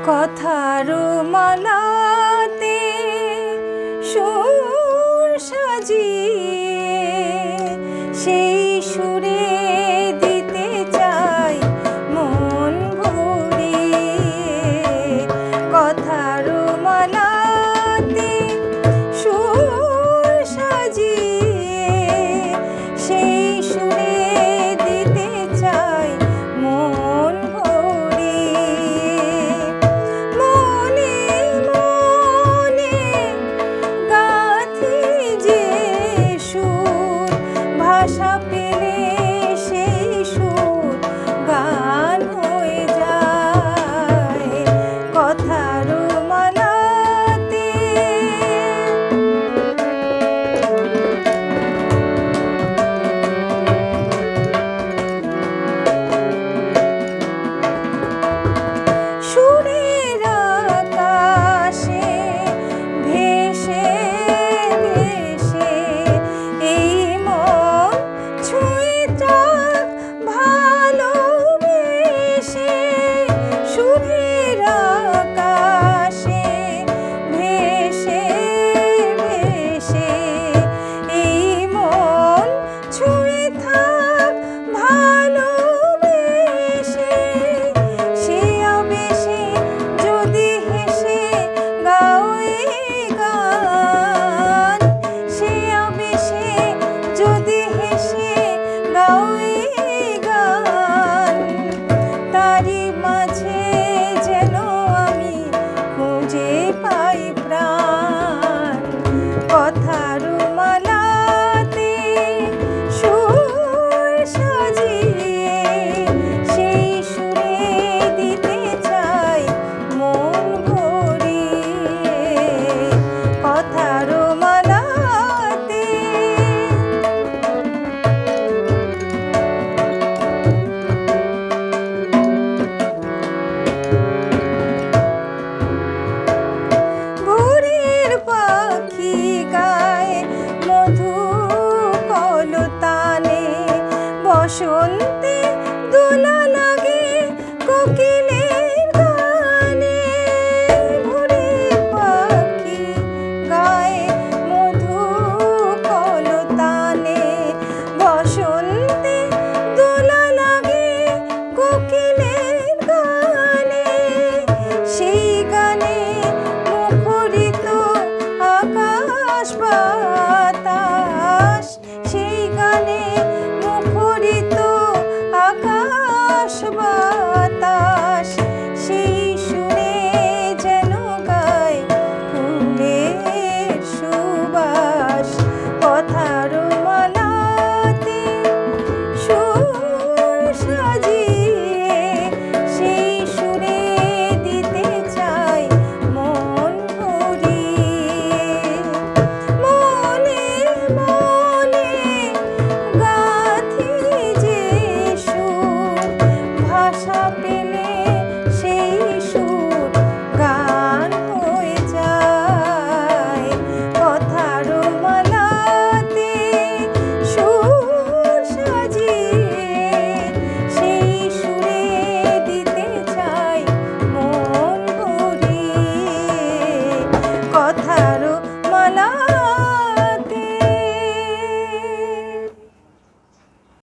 কথার মালাতে সুর সাজিয়ে সেই সুরে দিতে চাই মন ভরিয়ে। কথার মালাতে সুর সাজিয়ে সেই সুরে দিতে চাই মন ভরিয়ে। মনে মনে গাঁথি যে সুর, ভাষা পেলে সেই সুর গান হয়ে যায় কথার মালাতে। সুরের আকাশে ভেসে ভেসে এই মন ছুঁয়ে যাক ভালোবেসে। সুরের আকাশে ভেসে ভেসে এই মন ছুঁয়ে থাক ভালোবেসে। সে আবেশে যদি হেসে গাও এই গান, সে আবেশে যদি হেসে গাও এই গান, তারি মাঝে যেন আমি খুঁজে পাই প্রাণ। কথার মালাতে সুর সাজিয়ে সেই সুরে দিতে চাই মন ভরিয়ে। কথার মালাতে ভোরের পাখি গায় মধু কলতানে, বসন্তে দোলা লাগে কোকিলের গানে। ভোরের পাখি গায় মধু কলতানে, বসন্তে দোলা লাগে কোকিলের গানে। সেই গানে মুখরিত আকাশ বাতাস, সেই গানে মুখরিত আকাশ বাতাস।